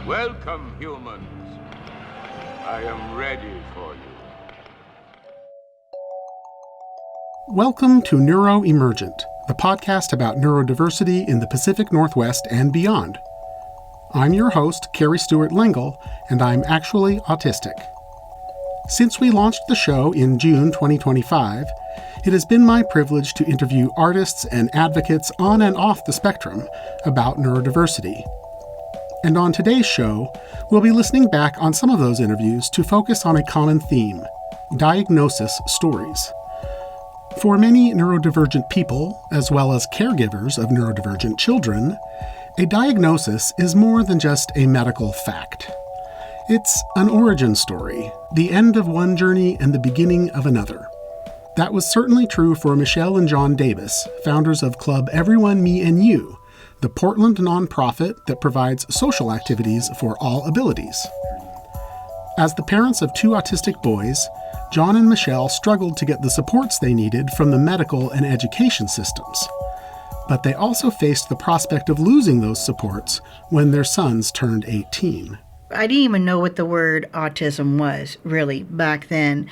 Welcome, humans. I am ready for you. Welcome to Neuro Emergent, the podcast about neurodiversity in the Pacific Northwest and beyond. I'm your host, Carrie Stewart Lingle, and I'm actually autistic. Since we launched the show in June 2025, it has been my privilege to interview artists and advocates on and off the spectrum about neurodiversity. And on today's show, we'll be listening back on some of those interviews to focus on a common theme: diagnosis stories. For many neurodivergent people, as well as caregivers of neurodivergent children, a diagnosis is more than just a medical fact. It's an origin story, the end of one journey and the beginning of another. That was certainly true for Michelle and John Davis, founders of Club Everyone, Me and You, the Portland nonprofit that provides social activities for all abilities. As the parents of two autistic boys, John and Michelle struggled to get the supports they needed from the medical and education systems. But they also faced the prospect of losing those supports when their sons turned 18. I didn't even know what the word autism was, really, back then.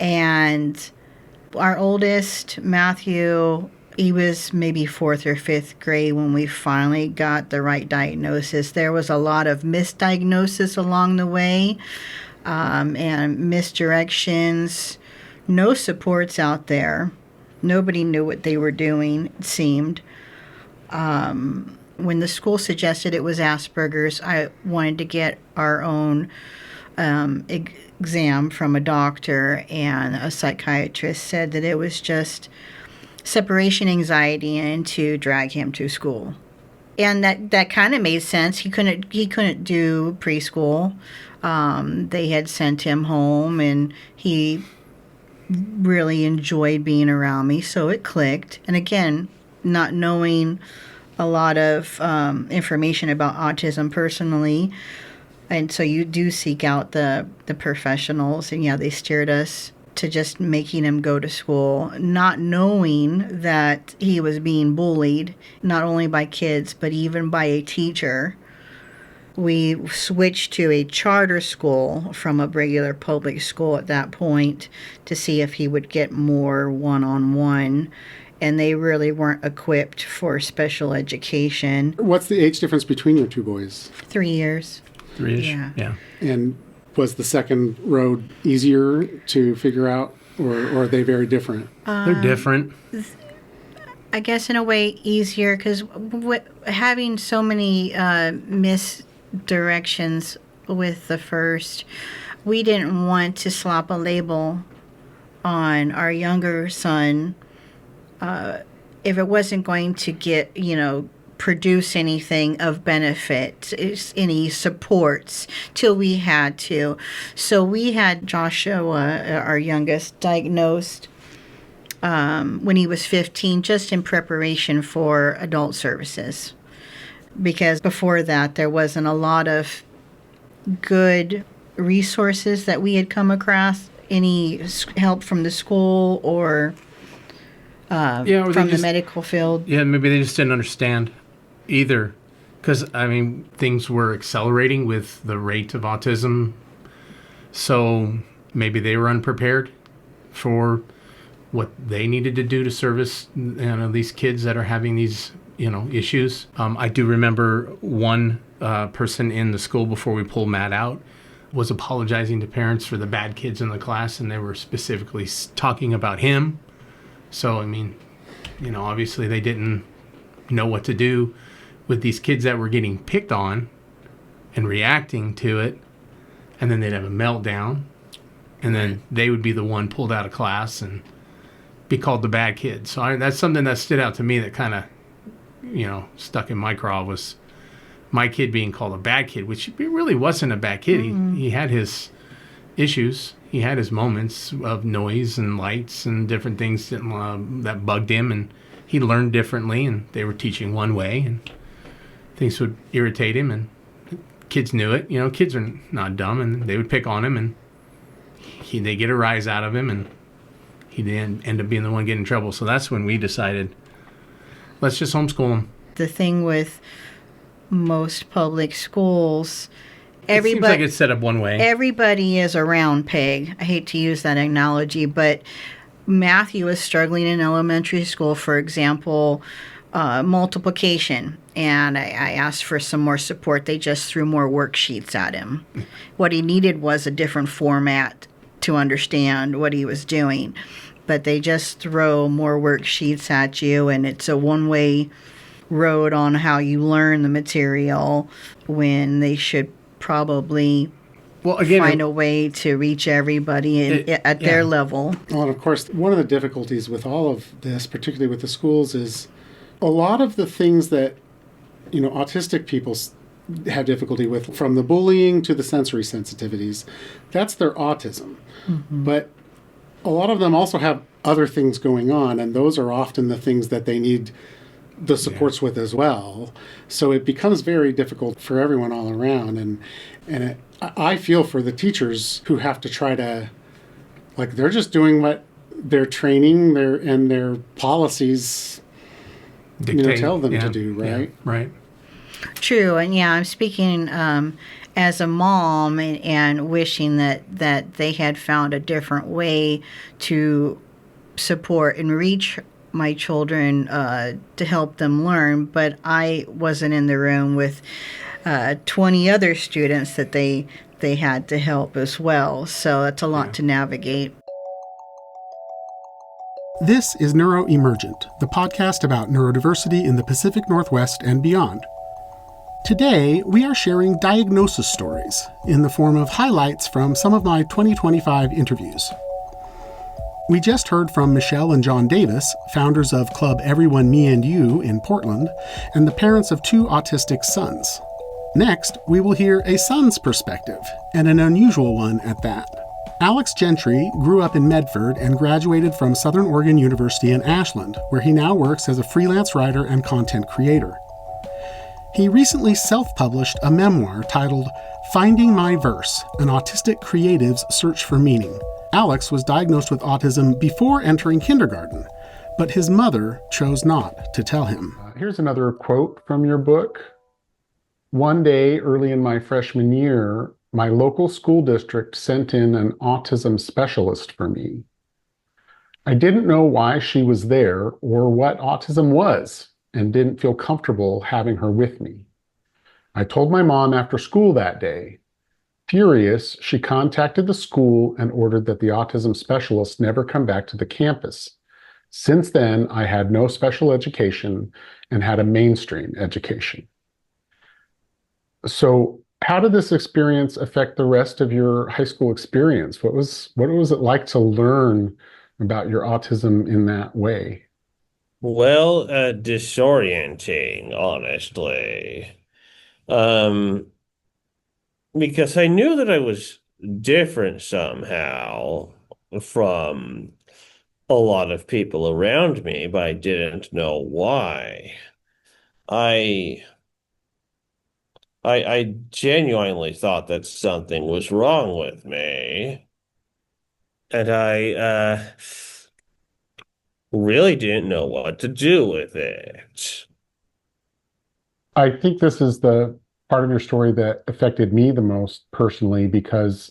And our oldest, Matthew, he was maybe 4th or 5th grade when we finally got the right diagnosis. There was a lot of misdiagnosis along the way and misdirections, no supports out there. Nobody knew what they were doing, it seemed. When the school suggested it was Asperger's, I wanted to get our own exam from a doctor, and a psychiatrist said that it was just separation anxiety and to drag him to school. And that kind of made sense. He couldn't do preschool. They had sent him home, and he really enjoyed being around me, so it clicked. And again, not knowing a lot of information about autism personally, and so you do seek out the professionals, and yeah, they steered us to just making him go to school, not knowing that he was being bullied, not only by kids, but even by a teacher. We switched to a charter school from a regular public school at that point to see if he would get more one-on-one, and they really weren't equipped for special education. What's the age difference between your two boys? 3 years. 3-ish? Yeah. And was the second road easier to figure out, or are they very different? They're different. I guess in a way easier, because having so many misdirections with the first, we didn't want to slap a label on our younger son if it wasn't going to get, produce anything of benefit, any supports, till we had to. So we had Joshua, our youngest, diagnosed when he was 15, just in preparation for adult services. Because before that, there wasn't a lot of good resources that we had come across, any help from the school or from the medical field. Yeah, maybe they just didn't understand either. Because, things were accelerating with the rate of autism. So maybe they were unprepared for what they needed to do to service these kids that are having these issues. I do remember one person in the school before we pulled Matt out was apologizing to parents for the bad kids in the class, and they were specifically talking about him. So, obviously they didn't know what to do with these kids that were getting picked on and reacting to it, and then they'd have a meltdown, and then they would be the one pulled out of class and be called the bad kid. So that's something that stood out to me that kind of, stuck in my craw, was my kid being called a bad kid, which he really wasn't a bad kid. Mm-hmm. He had his issues. He had his moments of noise and lights and different things that bugged him, and he learned differently, and they were teaching one way, and things would irritate him, and kids knew it. Kids are not dumb, and they would pick on him, and they get a rise out of him, and he then end up being the one getting in trouble. So that's when we decided, let's just homeschool him. The thing with most public schools, It seems like everybody it's set up one way. everybody is a round peg. I hate to use that analogy, but Matthew was struggling in elementary school, for example, multiplication. And I asked for some more support. They just threw more worksheets at him. What he needed was a different format to understand what he was doing. But they just throw more worksheets at you, and it's a one way road on how you learn the material when they should probably Well, again, find a way to reach everybody at their level. Well, and of course, one of the difficulties with all of this, particularly with the schools, is a lot of the things that, autistic people have difficulty with, from the bullying to the sensory sensitivities, that's their autism. Mm-hmm. But a lot of them also have other things going on, and those are often the things that they need the supports with as well. So it becomes very difficult for everyone all around. And I feel for the teachers who have to try to, they're just doing what their training and their policies tell them to do, right? Yeah, right. True. And I'm speaking as a mom and wishing that they had found a different way to support and reach my children to help them learn, but I wasn't in the room with 20 other students that they had to help as well. So that's a lot to navigate. This is Neuro Emergent, the podcast about neurodiversity in the Pacific Northwest and beyond. Today, we are sharing diagnosis stories in the form of highlights from some of my 2025 interviews. We just heard from Michelle and John Davis, founders of Club Everyone Me and You in Portland, and the parents of 2 autistic sons. Next, we will hear a son's perspective, and an unusual one at that. Alex Gentry grew up in Medford and graduated from Southern Oregon University in Ashland, where he now works as a freelance writer and content creator. He recently self-published a memoir titled Finding My Verse, an Autistic Creative's Search for Meaning. Alex was diagnosed with autism before entering kindergarten, but his mother chose not to tell him. Here's another quote from your book. One day early in my freshman year, my local school district sent in an autism specialist for me. I didn't know why she was there or what autism was, and didn't feel comfortable having her with me. I told my mom after school that day. Furious, she contacted the school and ordered that the autism specialist never come back to the campus. Since then, I had no special education and had a mainstream education. So how did this experience affect the rest of your high school experience? What was it like to learn about your autism in that way? Well, disorienting, honestly. Because I knew that I was different somehow from a lot of people around me, but I didn't know why. I I genuinely thought that something was wrong with me, and I really didn't know what to do with it. I think this is the part of your story that affected me the most personally, because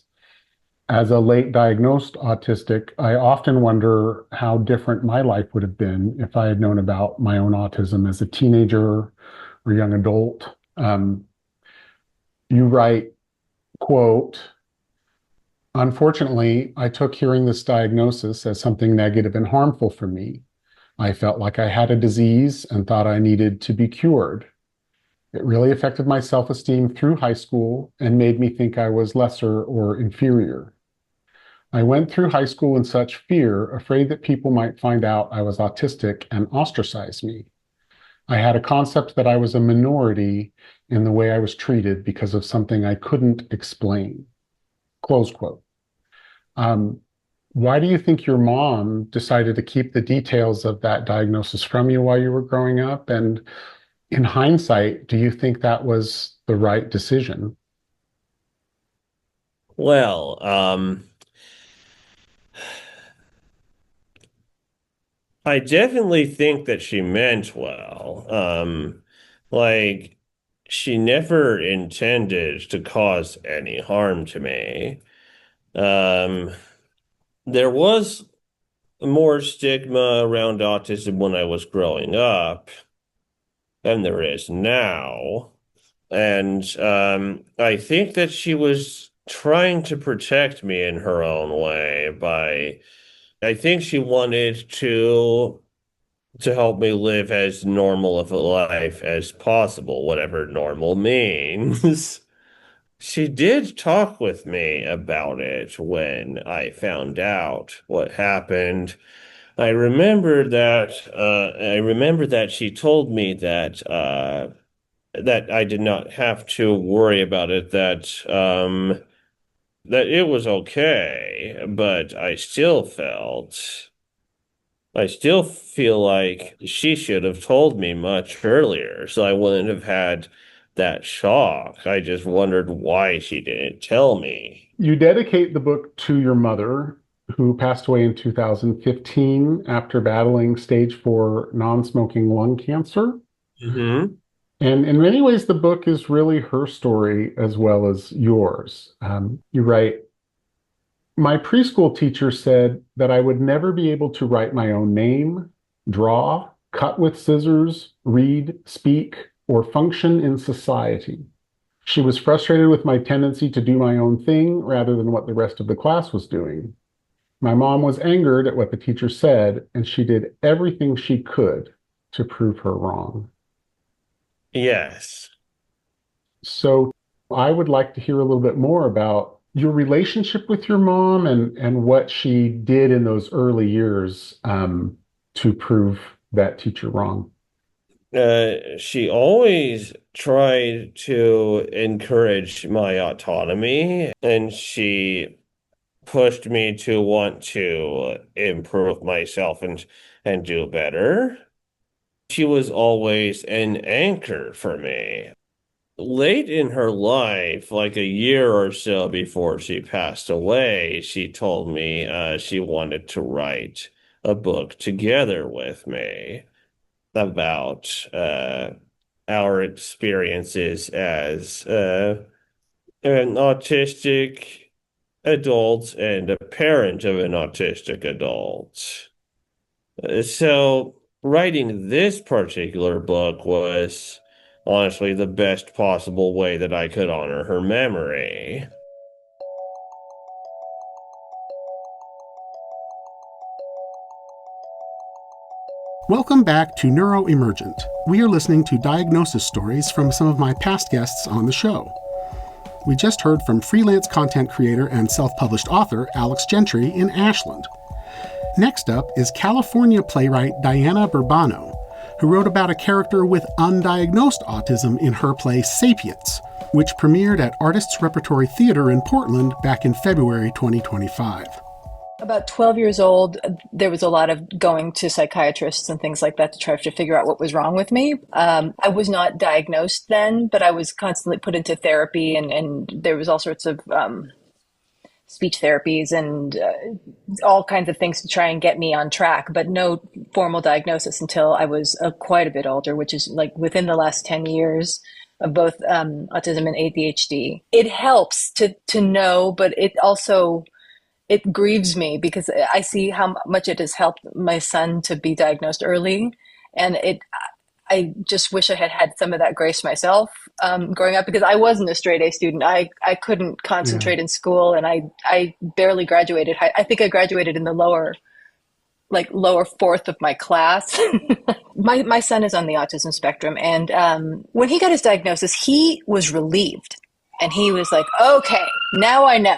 as a late diagnosed autistic, I often wonder how different my life would have been if I had known about my own autism as a teenager or young adult. You write, quote, "Unfortunately, I took hearing this diagnosis as something negative and harmful for me. I felt like I had a disease and thought I needed to be cured. It really affected my self-esteem through high school and made me think I was lesser or inferior. I went through high school in such fear, afraid that people might find out I was autistic and ostracize me. I had a concept that I was a minority in the way I was treated because of something I couldn't explain." Close quote. Why do you think your mom decided to keep the details of that diagnosis from you while you were growing up? And in hindsight, do you think that was the right decision? Well, I definitely think that she meant well. Like she never intended to cause any harm to me. Um, there was more stigma around autism when I was growing up than there is now. And I think that she was trying to protect me in her own way by, I think she wanted to help me live as normal of a life as possible, whatever normal means. She did talk with me about it when I found out what happened. I remember that she told me that I did not have to worry about it, that it was okay, but I still feel like she should have told me much earlier, so I wouldn't have had that shock. I just wondered why she didn't tell me. You dedicate the book to your mother, who passed away in 2015 after battling stage 4 non-smoking lung cancer. Hmm. And in many ways, the book is really her story as well as yours. You write, my preschool teacher said that I would never be able to write my own name, draw, cut with scissors, read, speak, or function in society. She was frustrated with my tendency to do my own thing rather than what the rest of the class was doing. My mom was angered at what the teacher said, and she did everything she could to prove her wrong. Yes. So I would like to hear a little bit more about your relationship with your mom and what she did in those early years to prove that teacher wrong. She always tried to encourage my autonomy, and she pushed me to want to improve myself and do better. She was always an anchor for me. Late in her life, like a year or so before she passed away, she told me she wanted to write a book together with me about our experiences as an autistic adult and a parent of an autistic adult. So writing this particular book was honestly the best possible way that I could honor her memory. Welcome back to Neuro Emergent. We are listening to diagnosis stories from some of my past guests on the show. We just heard from freelance content creator and self-published author Alex Gentry in Ashland. Next up is California playwright Diana Burbano, who wrote about a character with undiagnosed autism in her play Sapiens, which premiered at Artists Repertory Theater in Portland back in February 2025. About 12 years old, there was a lot of going to psychiatrists and things like that to try to figure out what was wrong with me. I was not diagnosed then, but I was constantly put into therapy, and there was all sorts of speech therapies and all kinds of things to try and get me on track, but no formal diagnosis until I was quite a bit older, which is like within the last 10 years of both autism and ADHD. It helps to know, but it grieves me because I see how much it has helped my son to be diagnosed early. And I just wish I had had some of that grace myself growing up, because I wasn't a straight A student. I couldn't concentrate in school, and I barely graduated. I think I graduated in the lower fourth of my class. My son is on the autism spectrum. And when he got his diagnosis, he was relieved. And he was like, okay, now I know.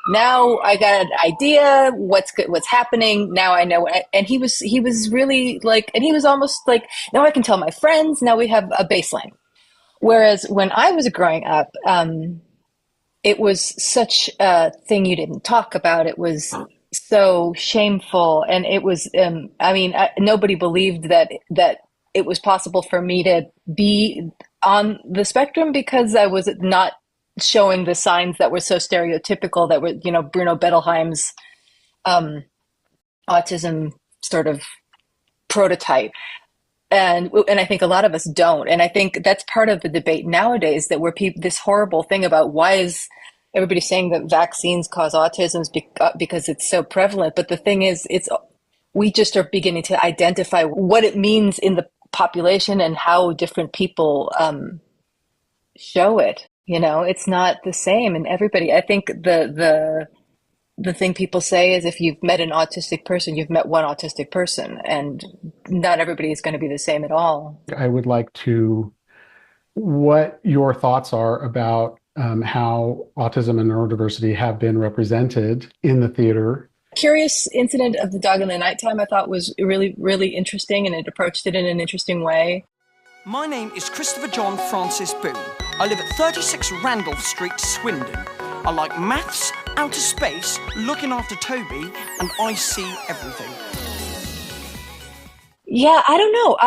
Now I got an idea what's happening. Now I know. And he was really like, and he was almost like, now I can tell my friends. Now we have a baseline. Whereas when I was growing up, it was such a thing you didn't talk about. It was so shameful. And it was, nobody believed that it was possible for me to be on the spectrum because I was not showing the signs that were so stereotypical, that were, Bruno Bettelheim's autism sort of prototype. And I think a lot of us don't. And I think that's part of the debate nowadays, that this horrible thing about why is everybody saying that vaccines cause autism because it's so prevalent. But the thing is, we just are beginning to identify what it means in the population and how different people show it. It's not the same. And everybody, I think the thing people say is, if you've met an autistic person, you've met one autistic person, and not everybody is going to be the same at all. I would like to, what your thoughts are about how autism and neurodiversity have been represented in the theater. Curious incident of the dog in the nighttime I thought was really, really interesting, and it approached it in an interesting way. My name is Christopher John Francis Boone. I live at 36 Randolph Street, Swindon. I like maths, outer space, looking after Toby, and I see everything. Yeah, I don't know.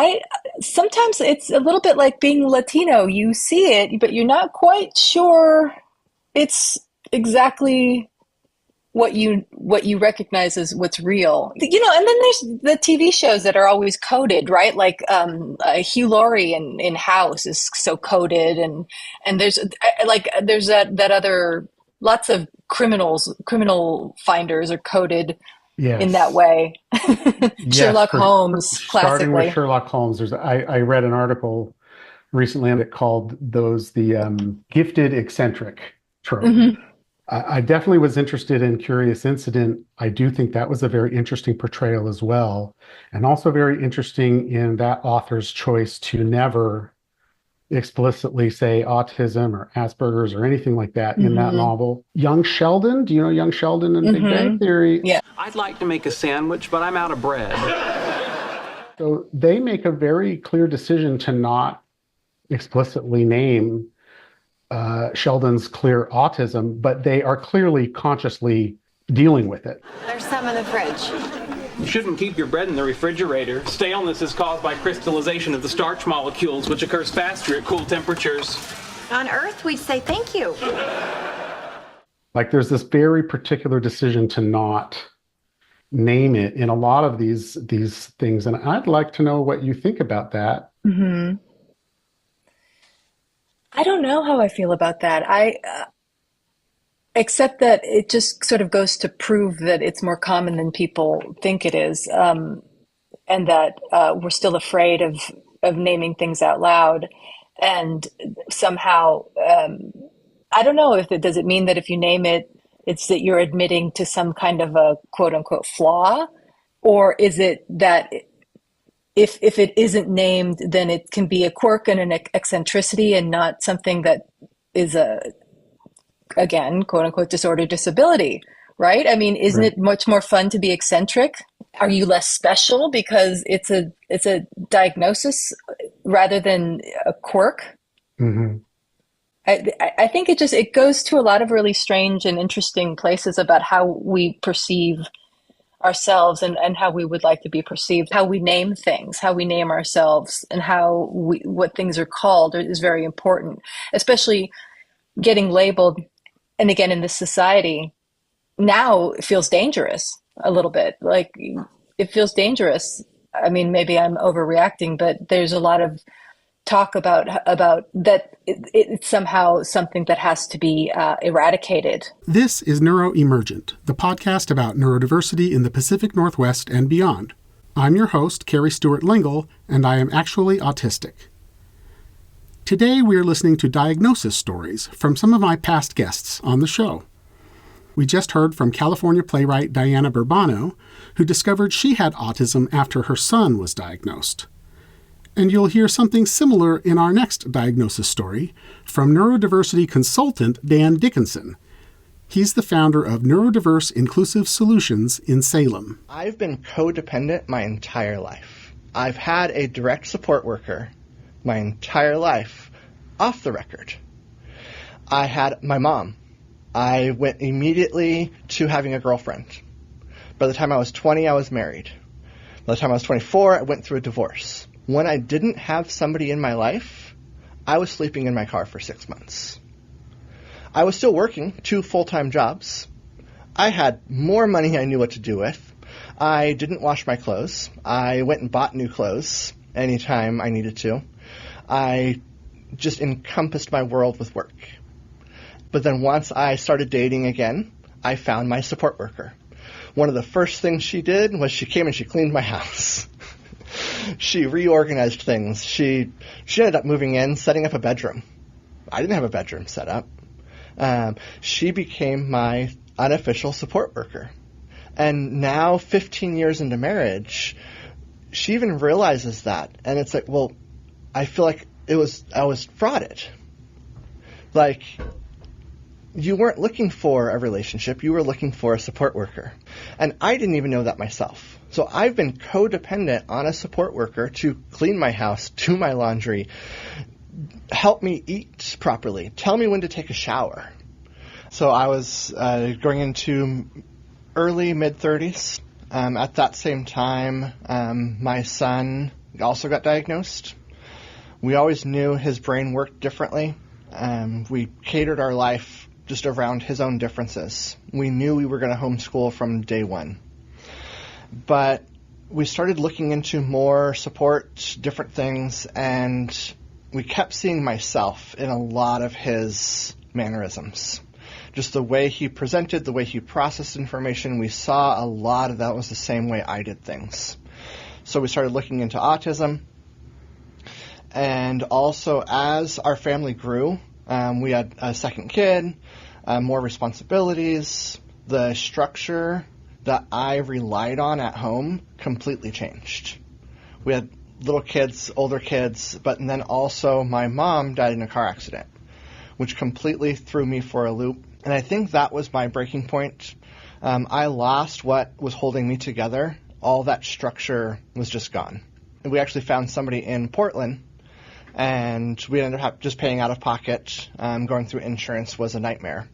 Sometimes it's a little bit like being Latino. You see it, but you're not quite sure it's exactly what you recognize as what's real. And then there's the TV shows that are always coded, right? Like Hugh Laurie in House is so coded, and there's that other, lots of criminal finders are coded. Yes. In that way. Yes, Sherlock Holmes, classically. Starting with Sherlock Holmes, I read an article recently that called those the gifted eccentric trope. Mm-hmm. I definitely was interested in Curious Incident. I do think that was a very interesting portrayal as well, and also very interesting in that author's choice to never explicitly say autism or Asperger's or anything like that in that novel. Young Sheldon, do you know Young Sheldon in Big Bang Theory? Yeah. I'd like to make a sandwich, but I'm out of bread. So they make a very clear decision to not explicitly name Sheldon's clear autism, but they are clearly consciously dealing with it. There's some in the fridge. You shouldn't keep your bread in the refrigerator. Staleness is caused by crystallization of the starch molecules, which occurs faster at cool temperatures. On Earth, we'd say thank you. Like, there's this very particular decision to not name it in a lot of these things, and I'd like to know what you think about that. Mm-hmm. I don't know how I feel about that. Except that it just sort of goes to prove that it's more common than people think it is, and that we're still afraid of naming things out loud. And somehow, I don't know does it mean that if you name it, it's that you're admitting to some kind of a quote unquote flaw, or is it that if it isn't named, then it can be a quirk and an eccentricity and not something that is again, quote unquote, disorder, disability, right? I mean, isn't it much more fun to be eccentric? Are you less special because it's a diagnosis rather than a quirk? Mm-hmm. I think it goes to a lot of really strange and interesting places about how we perceive ourselves and how we would like to be perceived, how we name things, how we name ourselves, and what things are called is very important, especially getting labeled. And again, in this society, now it feels dangerous a little bit. Like, it feels dangerous. I mean, maybe I'm overreacting, but there's a lot of talk about that it's somehow something that has to be eradicated. This is Neuro Emergent, the podcast about neurodiversity in the Pacific Northwest and beyond. I'm your host, Carrie Stewart Lingle, and I am actually autistic. Today, we are listening to diagnosis stories from some of my past guests on the show. We just heard from California playwright Diana Burbano, who discovered she had autism after her son was diagnosed. And you'll hear something similar in our next diagnosis story from neurodiversity consultant Dan Dickinson. He's the founder of Neurodiverse Inclusive Solutions in Salem. I've been codependent my entire life. I've had a direct support worker my entire life, off the record. I had my mom. I went immediately to having a girlfriend. By the time I was 20, I was married. By the time I was 24, I went through a divorce. When I didn't have somebody in my life, I was sleeping in my car for 6 months. I was still working 2 full-time jobs. I had more money I knew what to do with. I didn't wash my clothes. I went and bought new clothes. anytime I needed to. I just encompassed my world with work. But then once I started dating again, I found my support worker. One of the first things she did was she came and she cleaned my house. She reorganized things. She ended up moving in, setting up a bedroom. I didn't have a bedroom set up. She became my unofficial support worker. And now, 15 years into marriage, she even realizes that. And it's like, well, I feel like I was frauded. Like, you weren't looking for a relationship. You were looking for a support worker. And I didn't even know that myself. So I've been codependent on a support worker to clean my house, do my laundry, help me eat properly, tell me when to take a shower. So I was going into early mid-30s. At that same time, my son also got diagnosed. We always knew his brain worked differently. We catered our life just around his own differences. We knew we were going to homeschool from day one. But we started looking into more support, different things, and we kept seeing myself in a lot of his mannerisms. Just the way he presented, the way he processed information, we saw a lot of that was the same way I did things. So we started looking into autism. And also, as our family grew, we had a second kid, more responsibilities. The structure that I relied on at home completely changed. We had little kids, older kids, but then also my mom died in a car accident, which completely threw me for a loop. And I think that was my breaking point. I lost what was holding me together. All that structure was just gone. And we actually found somebody in Portland, and we ended up just paying out of pocket. Going through insurance was a nightmare.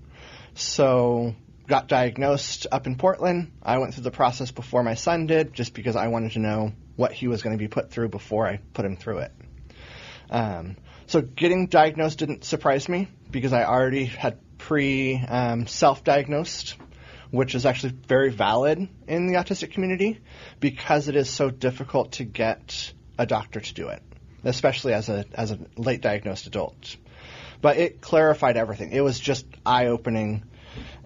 So got diagnosed up in Portland. I went through the process before my son did, just because I wanted to know what he was going to be put through before I put him through it. So getting diagnosed didn't surprise me, because I already had self-diagnosed, which is actually very valid in the autistic community, because it is so difficult to get a doctor to do it, especially as a late diagnosed adult. But it clarified everything. It was just eye-opening.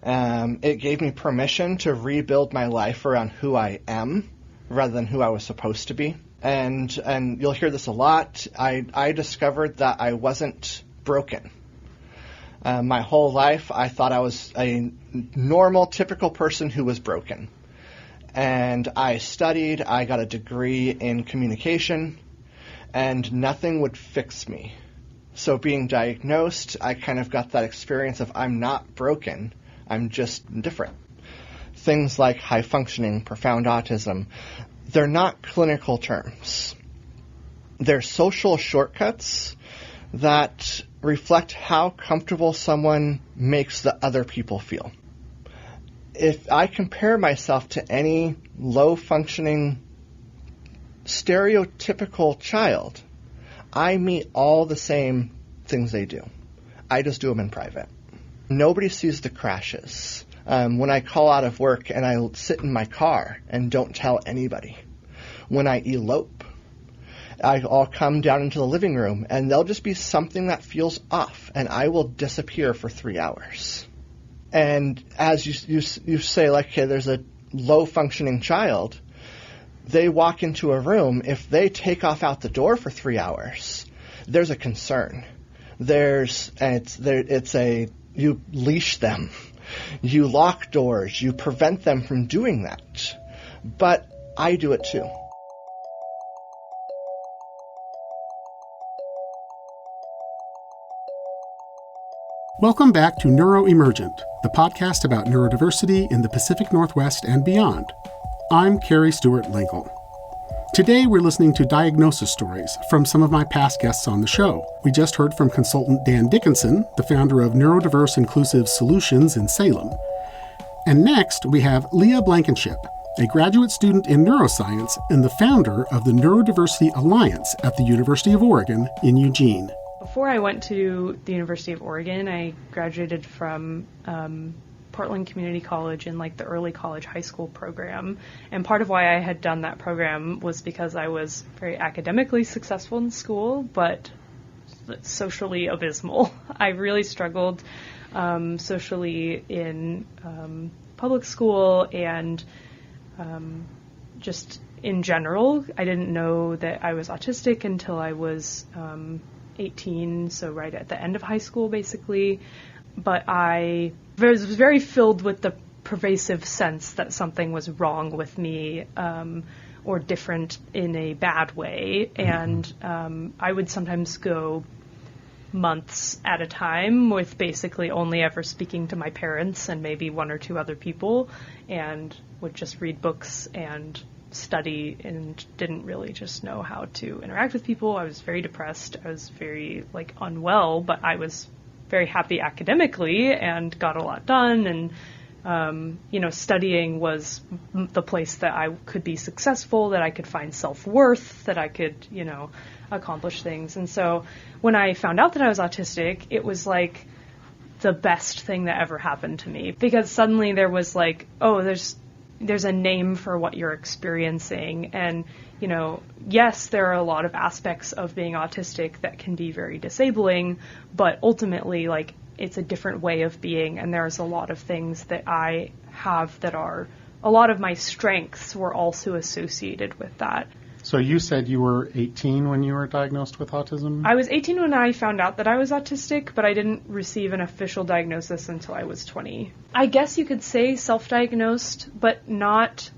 It gave me permission to rebuild my life around who I am rather than who I was supposed to be. And you'll hear this a lot. I discovered that I wasn't broken. My whole life, I thought I was a normal, typical person who was broken. And I studied, I got a degree in communication, and nothing would fix me. So being diagnosed, I kind of got that experience of I'm not broken, I'm just different. Things like high functioning, profound autism, they're not clinical terms. They're social shortcuts that reflect how comfortable someone makes the other people feel. If I compare myself to any low-functioning, stereotypical child, I meet all the same things they do. I just do them in private. Nobody sees the crashes. When I call out of work and I sit in my car and don't tell anybody. When I elope, I'll come down into the living room and there'll just be something that feels off, and I will disappear for 3 hours. And as you say, like, okay, there's a low-functioning child, they walk into a room, if they take off out the door for 3 hours, there's a concern. You leash them. You lock doors. You prevent them from doing that. But I do it too. Welcome back to Neuro Emergent, the podcast about neurodiversity in the Pacific Northwest and beyond. I'm Carrie Stewart Lingle. Today we're listening to diagnosis stories from some of my past guests on the show. We just heard from consultant Dan Dickinson, the founder of Neurodiverse Inclusive Solutions in Salem. And next we have Leah Blankenship, a graduate student in neuroscience and the founder of the Neurodiversity Alliance at the University of Oregon in Eugene. Before I went to the University of Oregon, I graduated from Portland Community College in like the early college high school program. And part of why I had done that program was because I was very academically successful in school, but socially abysmal. I really struggled socially in public school and just in general. I didn't know that I was autistic until I was 18, so right at the end of high school, basically. But I was very filled with the pervasive sense that something was wrong with me, or different in a bad way. And I would sometimes go months at a time with basically only ever speaking to my parents and maybe one or two other people, and would just read books and study and didn't really just know how to interact with people. I was very depressed. I was very unwell, but I was very happy academically and got a lot done. And, studying was the place that I could be successful, that I could find self-worth, that I could, accomplish things. And so when I found out that I was autistic, it was like the best thing that ever happened to me, because suddenly there was there's a name for what you're experiencing. And, yes, there are a lot of aspects of being autistic that can be very disabling, but ultimately, it's a different way of being. And there's a lot of things that I have that are, a lot of my strengths were also associated with that. So you said you were 18 when you were diagnosed with autism? I was 18 when I found out that I was autistic, but I didn't receive an official diagnosis until I was 20. I guess you could say self-diagnosed, but not...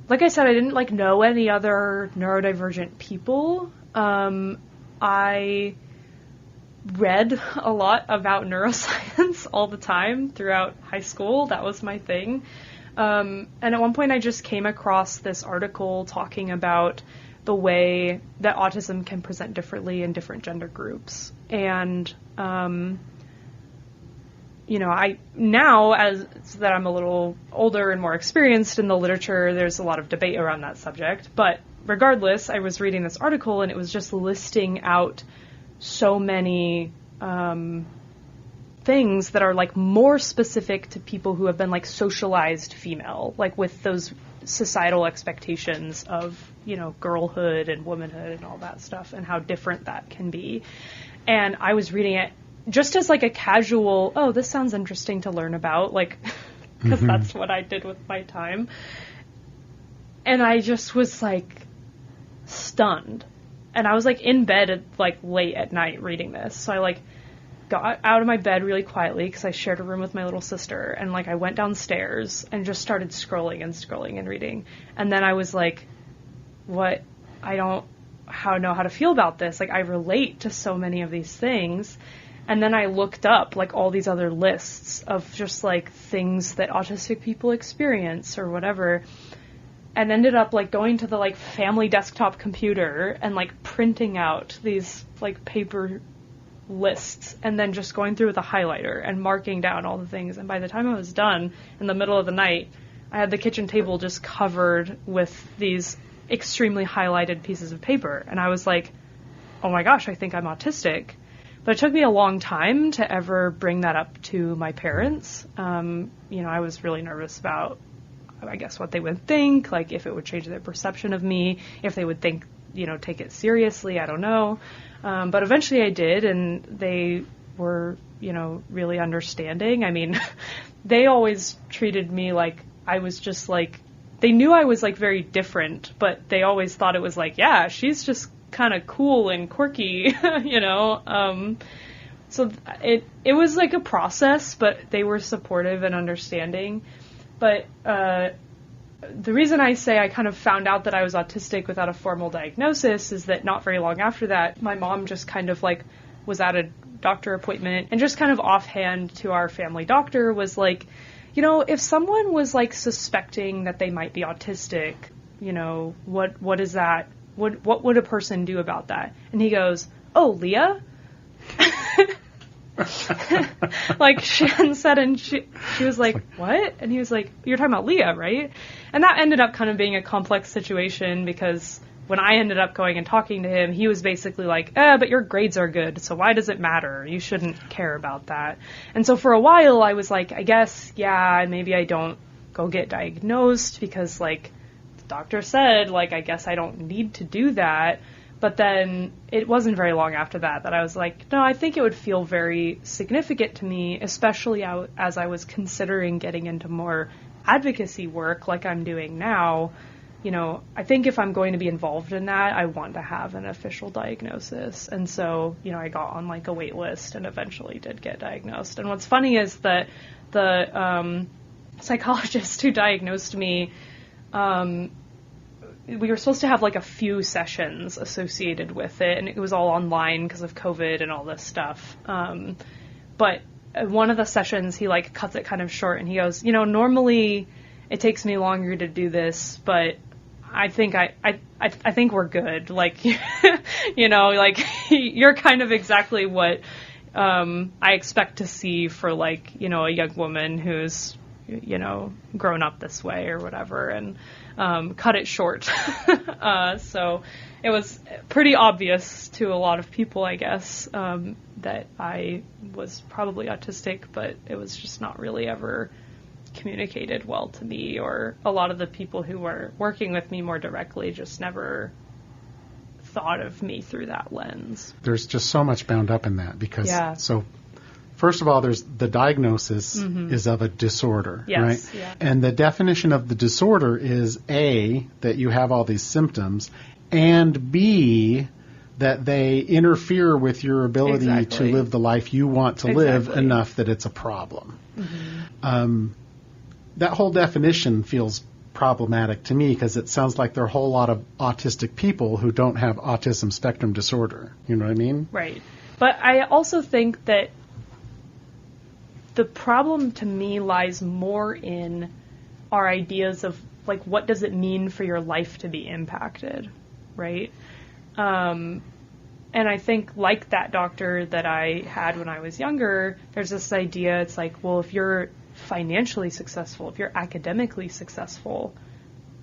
Like I said, I didn't know any other neurodivergent people. I read a lot about neuroscience all the time throughout high school. That was my thing. And at one point I just came across this article talking about the way that autism can present differently in different gender groups. And, I now, as that I'm a little older and more experienced in the literature, there's a lot of debate around that subject. But regardless, I was reading this article and it was just listing out so many things that are more specific to people who have been socialized female, with those societal expectations of, girlhood and womanhood and all that stuff, and how different that can be. And I was reading it just as a casual, oh, this sounds interesting to learn about, because that's what I did with my time. And I just was stunned. And I was in bed at late at night reading this. So I got out of my bed really quietly because I shared a room with my little sister, and I went downstairs and just started scrolling and reading. And then I was what? I don't know how to feel about this. I relate to so many of these things. And then I looked up all these other lists of just things that autistic people experience or whatever, and ended up going to the family desktop computer and printing out these paper lists, and then just going through with a highlighter and marking down all the things. And by the time I was done, in the middle of the night, I had the kitchen table just covered with these extremely highlighted pieces of paper. And I was oh my gosh, I think I'm autistic. But it took me a long time to ever bring that up to my parents. I was really nervous about, I guess, what they would think, if it would change their perception of me, if they would think, take it seriously, I don't know. But eventually I did, and they were, really understanding. I mean, they always treated me I was just they knew I was very different, but they always thought it was yeah, she's just kind of cool and quirky, so it was a process, but they were supportive and understanding. But the reason I say I kind of found out that I was autistic without a formal diagnosis is that not very long after that, my mom just kind of was at a doctor appointment and just kind of offhand to our family doctor was if someone was suspecting that they might be autistic, what is that? What would a person do about that? And he goes, oh, Leah? She hadn't said, and she was what? And he was you're talking about Leah, right? And that ended up kind of being a complex situation because when I ended up going and talking to him, he was basically like, but your grades are good, so why does it matter? You shouldn't care about that. And so for a while, I was like, I guess, yeah, maybe I don't go get diagnosed because, like, the doctor said, like, I guess I don't need to do that. But then it wasn't very long after that I was like, no, I think it would feel very significant to me, especially as I was considering getting into more advocacy work like I'm doing now. You know, I think if I'm going to be involved in that, I want to have an official diagnosis. And so, you know, I got on like a wait list and eventually did get diagnosed. And what's funny is that the psychologist who diagnosed me, we were supposed to have like a few sessions associated with it, and it was all online because of COVID and all this stuff. But one of the sessions, he like cuts it kind of short, and he goes, you know, normally it takes me longer to do this, but I think I think we're good. Like, you know, like you're kind of exactly what I expect to see for, like, you know, a young woman who's, you know, grown up this way or whatever, and cut it short. So it was pretty obvious to a lot of people, I guess, that I was probably autistic, but it was just not really ever communicated well to me, or a lot of the people who were working with me more directly just never thought of me through that lens. There's just so much bound up in that because, so first of all, there's the diagnosis is of a disorder, right? Yeah. And the definition of the disorder is A, that you have all these symptoms, and B, that they interfere with your ability to live the life you want to live enough that it's a problem. That whole definition feels problematic to me because it sounds like there are a whole lot of autistic people who don't have autism spectrum disorder. You know what I mean? Right. But I also think that the problem to me lies more in our ideas of, like, what does it mean for your life to be impacted, right? And I think, like that doctor that I had when I was younger, there's this idea, it's like, well, if you're financially successful, if you're academically successful,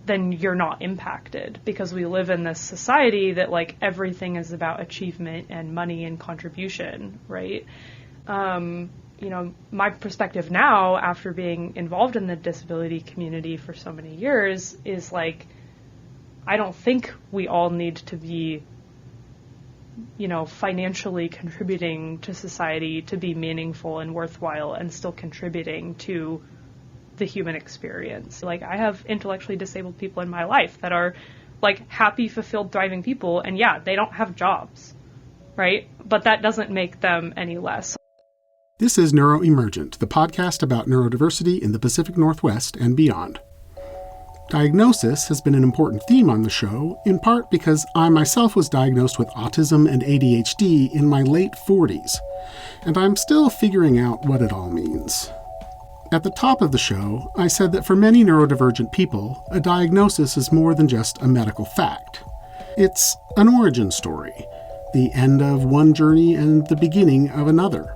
then you're not impacted, because we live in this society that, like, everything is about achievement and money and contribution, right? You know, my perspective now, after being involved in the disability community for so many years, is like, I don't think we all need to be, you know, financially contributing to society to be meaningful and worthwhile and still contributing to the human experience. Like, I have intellectually disabled people in my life that are, like, happy, fulfilled, thriving people, and yeah, they don't have jobs, right? But that doesn't make them any less. This is Neuro Emergent, the podcast about neurodiversity in the Pacific Northwest and beyond. Diagnosis has been an important theme on the show, in part because I myself was diagnosed with autism and ADHD in my late 40s, and I'm still figuring out what it all means. At the top of the show, I said that for many neurodivergent people, a diagnosis is more than just a medical fact. It's an origin story, the end of one journey and the beginning of another.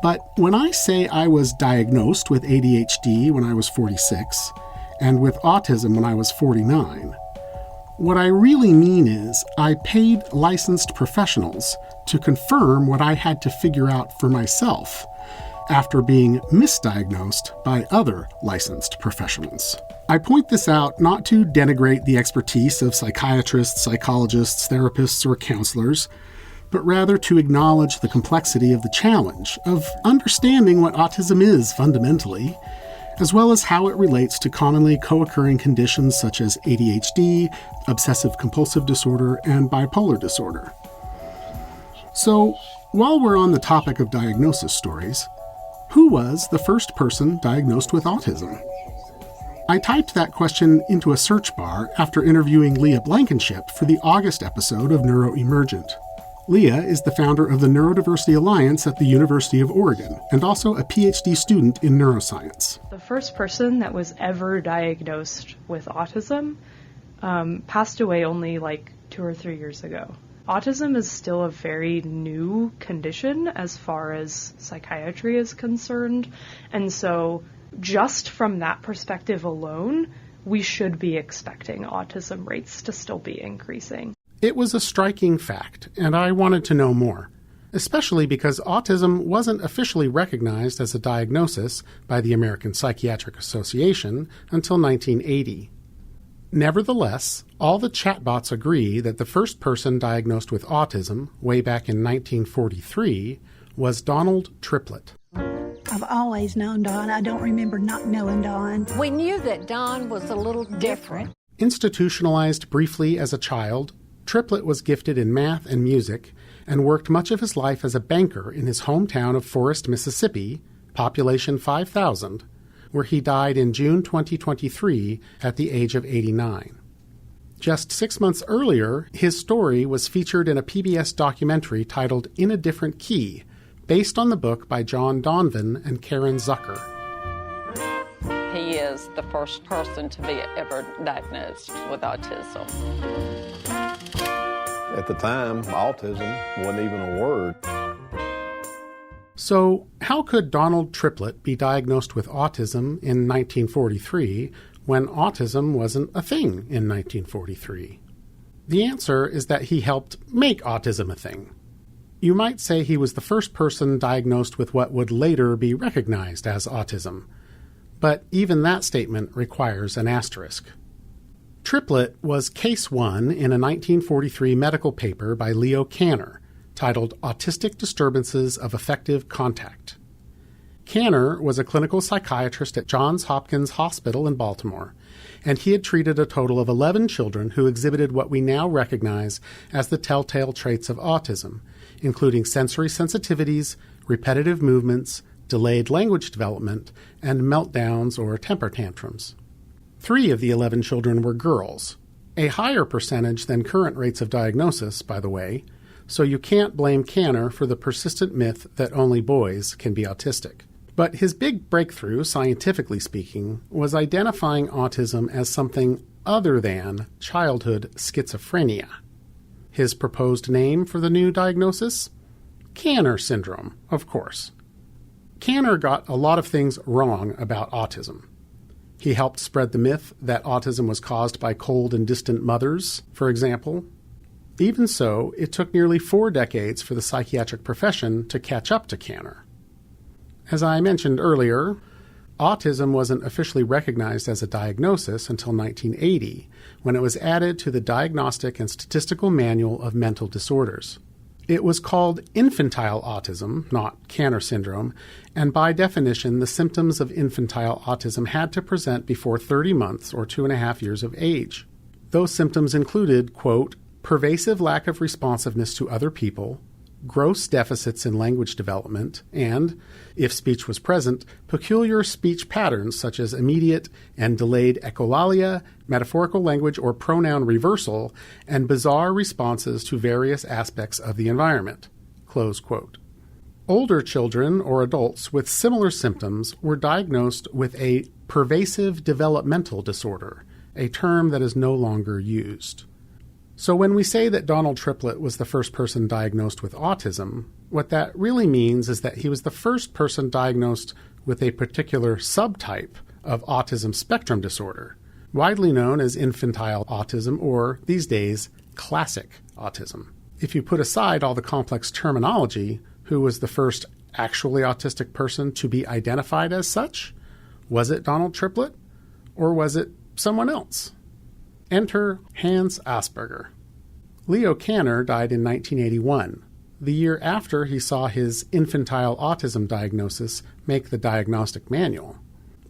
But when I say I was diagnosed with ADHD when I was 46, and with autism when I was 49, what I really mean is I paid licensed professionals to confirm what I had to figure out for myself after being misdiagnosed by other licensed professionals. I point this out not to denigrate the expertise of psychiatrists, psychologists, therapists, or counselors, but rather to acknowledge the complexity of the challenge of understanding what autism is fundamentally, as well as how it relates to commonly co-occurring conditions such as ADHD, obsessive-compulsive disorder, and bipolar disorder. So, while we're on the topic of diagnosis stories, who was the first person diagnosed with autism? I typed that question into a search bar after interviewing Leah Blankenship for the August episode of Neuro Emergent. Leah is the founder of the Neurodiversity Alliance at the University of Oregon, and also a PhD student in neuroscience. The first person that was ever diagnosed with autism passed away only like 2 or 3 years ago. Autism is still a very new condition as far as psychiatry is concerned, and so just from that perspective alone, we should be expecting autism rates to still be increasing. It was a striking fact, and I wanted to know more, especially because autism wasn't officially recognized as a diagnosis by the American Psychiatric Association until 1980. Nevertheless, all the chatbots agree that the first person diagnosed with autism, way back in 1943, was Donald Triplett. I've always known Don. I don't remember not knowing Don. We knew that Don was a little different. Institutionalized briefly as a child, Triplett was gifted in math and music and worked much of his life as a banker in his hometown of Forest, Mississippi, population 5,000, where he died in June 2023 at the age of 89. Just 6 months earlier, his story was featured in a PBS documentary titled In a Different Key, based on the book by John Donvan and Karen Zucker. He is the first person to be ever diagnosed with autism. At the time, autism wasn't even a word. So, how could Donald Triplett be diagnosed with autism in 1943 when autism wasn't a thing in 1943? The answer is that he helped make autism a thing. You might say he was the first person diagnosed with what would later be recognized as autism, but even that statement requires an asterisk. Triplett was Case 1 in a 1943 medical paper by Leo Kanner titled Autistic Disturbances of Affective Contact. Kanner was a clinical psychiatrist at Johns Hopkins Hospital in Baltimore, and he had treated a total of 11 children who exhibited what we now recognize as the telltale traits of autism, including sensory sensitivities, repetitive movements, delayed language development, and meltdowns or temper tantrums. 3 of the 11 children were girls, a higher percentage than current rates of diagnosis, by the way, so you can't blame Kanner for the persistent myth that only boys can be autistic. But his big breakthrough, scientifically speaking, was identifying autism as something other than childhood schizophrenia. His proposed name for the new diagnosis? Kanner syndrome, of course. Kanner got a lot of things wrong about autism. He helped spread the myth that autism was caused by cold and distant mothers, for example. Even so, it took nearly 4 decades for the psychiatric profession to catch up to Kanner. As I mentioned earlier, autism wasn't officially recognized as a diagnosis until 1980, when it was added to the Diagnostic and Statistical Manual of Mental Disorders. It was called infantile autism, not Kanner syndrome, and by definition, the symptoms of infantile autism had to present before 30 months or 2.5 years of age. Those symptoms included, quote, pervasive lack of responsiveness to other people, gross deficits in language development, and, if speech was present, peculiar speech patterns such as immediate and delayed echolalia, metaphorical language or pronoun reversal, and bizarre responses to various aspects of the environment. Close quote. Older children or adults with similar symptoms were diagnosed with a pervasive developmental disorder, a term that is no longer used. So when we say that Donald Triplett was the first person diagnosed with autism, what that really means is that he was the first person diagnosed with a particular subtype of autism spectrum disorder, widely known as infantile autism or, these days, classic autism. If you put aside all the complex terminology, who was the first actually autistic person to be identified as such? Was it Donald Triplett, or was it someone else? Enter Hans Asperger. Leo Kanner died in 1981, the year after he saw his infantile autism diagnosis make the diagnostic manual.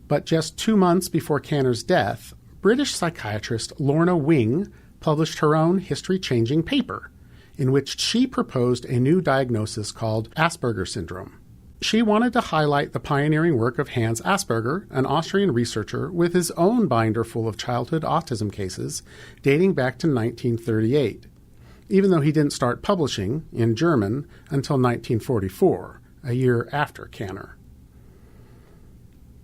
But just 2 months before Kanner's death, British psychiatrist Lorna Wing published her own history-changing paper, in which she proposed a new diagnosis called Asperger syndrome. She wanted to highlight the pioneering work of Hans Asperger, an Austrian researcher with his own binder full of childhood autism cases dating back to 1938, even though he didn't start publishing in German until 1944, a year after Kanner.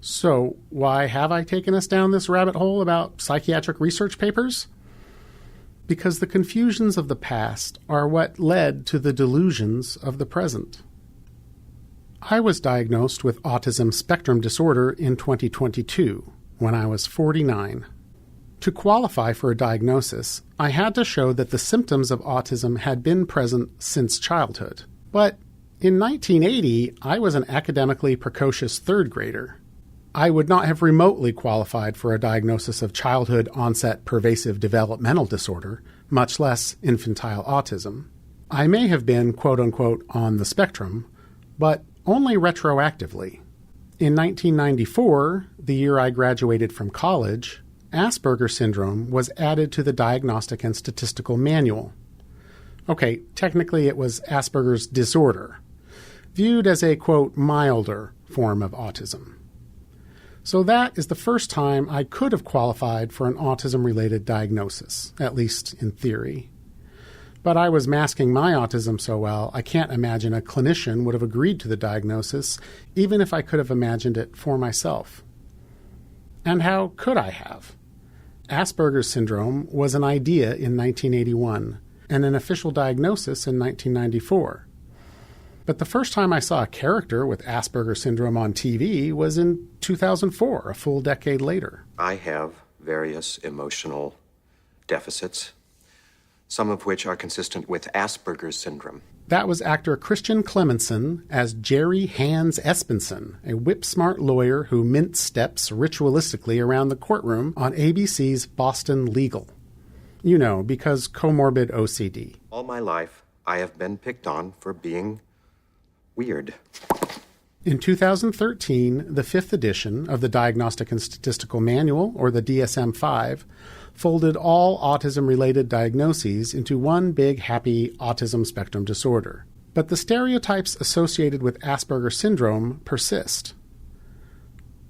So, why have I taken us down this rabbit hole about psychiatric research papers? Because the confusions of the past are what led to the delusions of the present. I was diagnosed with autism spectrum disorder in 2022, when I was 49. To qualify for a diagnosis, I had to show that the symptoms of autism had been present since childhood. But in 1980, I was an academically precocious third grader. I would not have remotely qualified for a diagnosis of childhood onset pervasive developmental disorder, much less infantile autism. I may have been, quote-unquote, on the spectrum, but only retroactively. In 1994, the year I graduated from college, Asperger's syndrome was added to the Diagnostic and Statistical Manual. Okay, technically it was Asperger's disorder, viewed as a, quote, milder form of autism. So that is the first time I could have qualified for an autism-related diagnosis, at least in theory. But I was masking my autism so well, I can't imagine a clinician would have agreed to the diagnosis, even if I could have imagined it for myself. And how could I have? Asperger's syndrome was an idea in 1981 and an official diagnosis in 1994. But the first time I saw a character with Asperger's syndrome on TV was in 2004, a full decade later. I have various emotional deficits, some of which are consistent with Asperger's syndrome. That was actor Christian Clemenson as Jerry Hans Espenson, a whip-smart lawyer who minced steps ritualistically around the courtroom on ABC's Boston Legal. You know, because comorbid OCD. All my life, I have been picked on for being weird. In 2013, the 5th edition of the Diagnostic and Statistical Manual, or the DSM-5, folded all autism-related diagnoses into one big, happy autism spectrum disorder. But the stereotypes associated with Asperger's syndrome persist.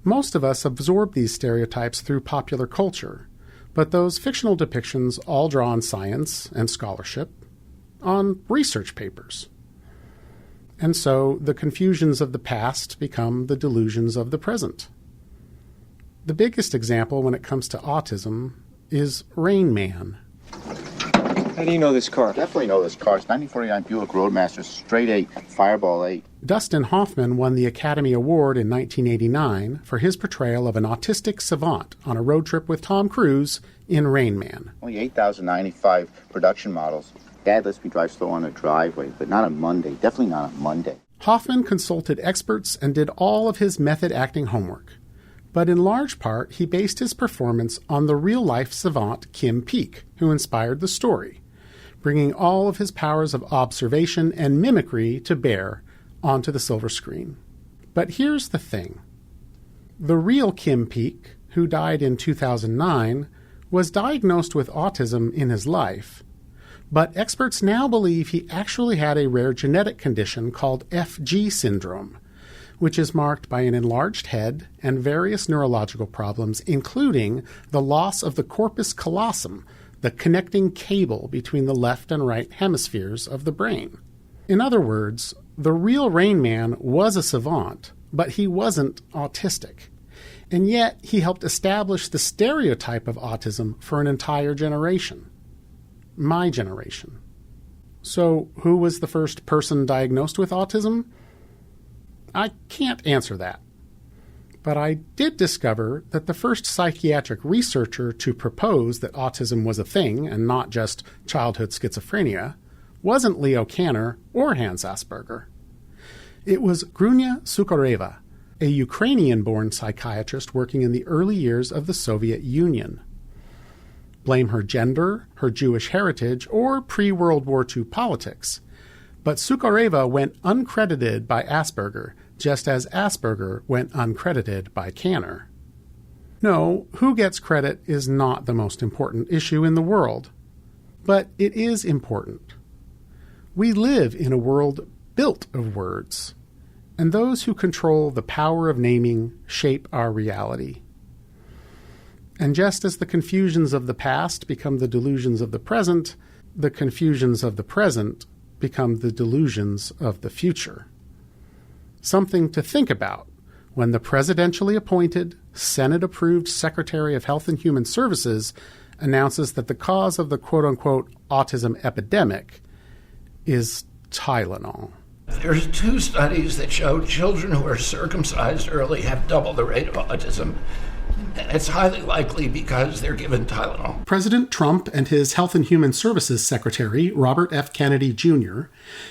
Most of us absorb these stereotypes through popular culture, but those fictional depictions all draw on science and scholarship, on research papers. And so the confusions of the past become the delusions of the present. The biggest example when it comes to autism is Rain Man. How do you know this car? Definitely know this car. It's 1949 Buick Roadmaster, straight 8, Fireball 8. Dustin Hoffman won the Academy Award in 1989 for his portrayal of an autistic savant on a road trip with Tom Cruise in Rain Man. Only 8,095 production models. Dad lets me drive slow on the driveway, but not on Monday. Definitely not on Monday. Hoffman consulted experts and did all of his method acting homework. But in large part, he based his performance on the real-life savant Kim Peek, who inspired the story, bringing all of his powers of observation and mimicry to bear onto the silver screen. But here's the thing. The real Kim Peek, who died in 2009, was diagnosed with autism in his life, but experts now believe he actually had a rare genetic condition called FG syndrome, which is marked by an enlarged head and various neurological problems, including the loss of the corpus callosum, the connecting cable between the left and right hemispheres of the brain. In other words, the real Rain Man was a savant, but he wasn't autistic. And yet he helped establish the stereotype of autism for an entire generation. My generation. So, who was the first person diagnosed with autism? I can't answer that. But I did discover that the first psychiatric researcher to propose that autism was a thing and not just childhood schizophrenia wasn't Leo Kanner or Hans Asperger. It was Grunya Sukhareva, a Ukrainian-born psychiatrist working in the early years of the Soviet Union. Blame her gender, her Jewish heritage, or pre-World War II politics. But Sukhareva went uncredited by Asperger, just as Asperger went uncredited by Kanner. No, who gets credit is not the most important issue in the world. But it is important. We live in a world built of words, and those who control the power of naming shape our reality. And just as the confusions of the past become the delusions of the present, the confusions of the present become the delusions of the future. Something to think about when the presidentially appointed, Senate-approved Secretary of Health and Human Services announces that the cause of the quote-unquote autism epidemic is Tylenol. There's 2 studies that show children who are circumcised early have double the rate of autism. it's highly likely because they're given Tylenol. President Trump and his Health and Human Services Secretary, Robert F. Kennedy Jr.,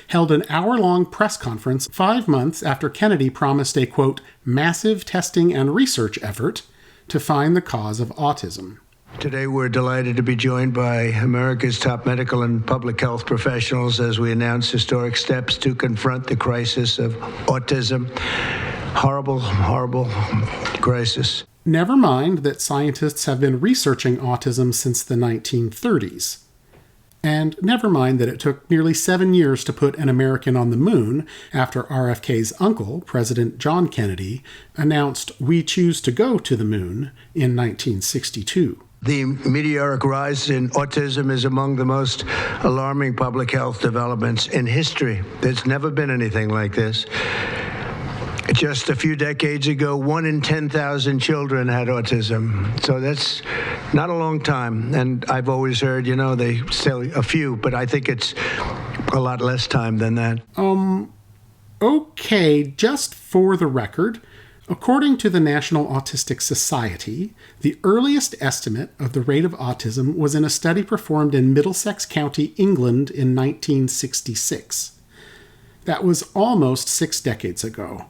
held an hour-long press conference 5 months after Kennedy promised a, quote, massive testing and research effort to find the cause of autism. Today, we're delighted to be joined by America's top medical and public health professionals as we announce historic steps to confront the crisis of autism. Horrible, horrible crisis. Never mind that scientists have been researching autism since the 1930s. And never mind that it took nearly 7 years to put an American on the moon after RFK's uncle, President John Kennedy, announced "We choose to go to the moon" in 1962. The meteoric rise in autism is among the most alarming public health developments in history. There's never been anything like this. Just a few decades ago, 1 in 10,000 children had autism. So that's not a long time. And I've always heard, they say a few, but I think it's a lot less time than that. Okay, just for the record, according to the National Autistic Society, the earliest estimate of the rate of autism was in a study performed in Middlesex County, England in 1966. That was almost 6 decades ago.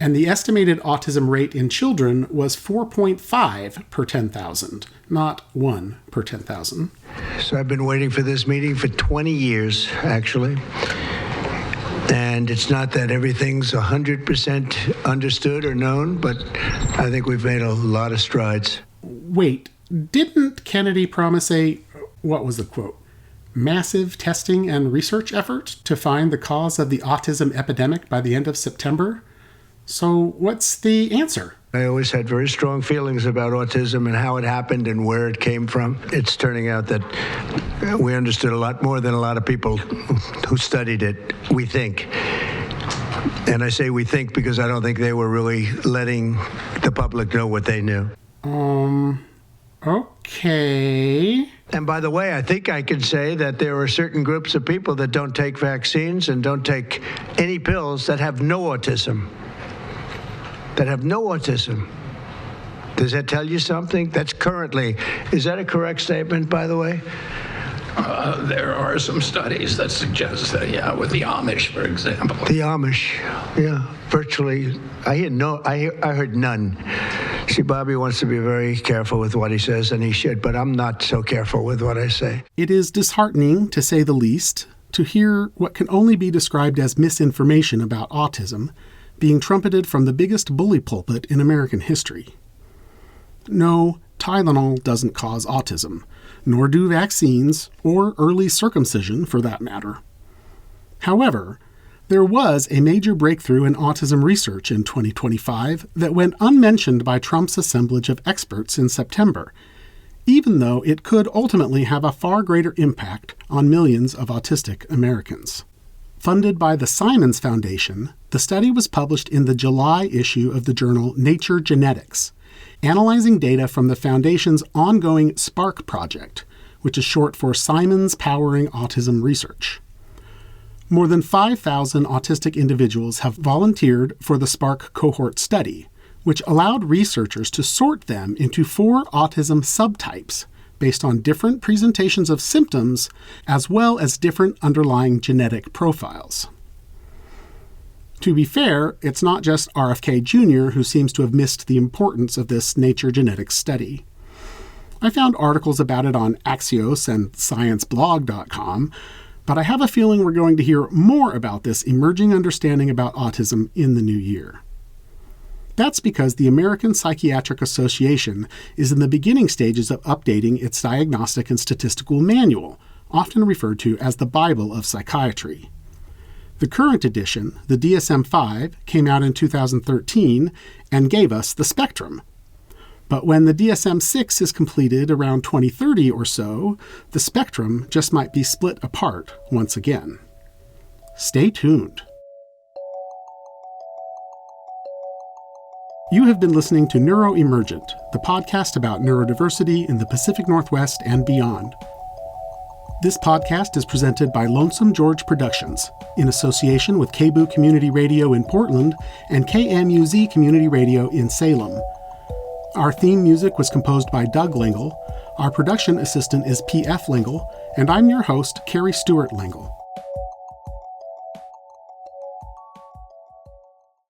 And the estimated autism rate in children was 4.5 per 10,000, not 1 per 10,000. So I've been waiting for this meeting for 20 years, actually. And it's not that everything's 100% understood or known, but I think we've made a lot of strides. Wait, didn't Kennedy promise what was the quote? Massive testing and research effort to find the cause of the autism epidemic by the end of September? So what's the answer? I always had very strong feelings about autism and how it happened and where it came from. It's turning out that we understood a lot more than a lot of people who studied it, we think. And I say we think because I don't think they were really letting the public know what they knew. Okay. And by the way, I think I can say that there are certain groups of people that don't take vaccines and don't take any pills that have no autism. Does that tell you something? That's currently. Is that a correct statement, by the way? There are some studies that suggest that, with the Amish, for example. The Amish, virtually. I heard none. See, Bobby wants to be very careful with what he says, and he should, but I'm not so careful with what I say. It is disheartening, to say the least, to hear what can only be described as misinformation about autism being trumpeted from the biggest bully pulpit in American history. No, Tylenol doesn't cause autism, nor do vaccines, or early circumcision for that matter. However, there was a major breakthrough in autism research in 2025 that went unmentioned by Trump's assemblage of experts in September, even though it could ultimately have a far greater impact on millions of autistic Americans. Funded by the Simons Foundation, the study was published in the July issue of the journal Nature Genetics, analyzing data from the Foundation's ongoing SPARK project, which is short for Simons Powering Autism Research. More than 5,000 autistic individuals have volunteered for the SPARK cohort study, which allowed researchers to sort them into 4 autism subtypes based on different presentations of symptoms as well as different underlying genetic profiles. To be fair, it's not just RFK Jr. who seems to have missed the importance of this Nature Genetics study. I found articles about it on Axios and ScienceBlog.com, but I have a feeling we're going to hear more about this emerging understanding about autism in the new year. That's because the American Psychiatric Association is in the beginning stages of updating its diagnostic and statistical manual, often referred to as the Bible of Psychiatry. The current edition, the DSM-5, came out in 2013 and gave us the spectrum. But when the DSM-6 is completed around 2030 or so, the spectrum just might be split apart once again. Stay tuned. You have been listening to Neuro Emergent, the podcast about neurodiversity in the Pacific Northwest and beyond. This podcast is presented by Lonesome George Productions, in association with KBOO Community Radio in Portland and KMUZ Community Radio in Salem. Our theme music was composed by Doug Lingle. Our production assistant is P.F. Lingle, and I'm your host, Carrie Stewart Lingle.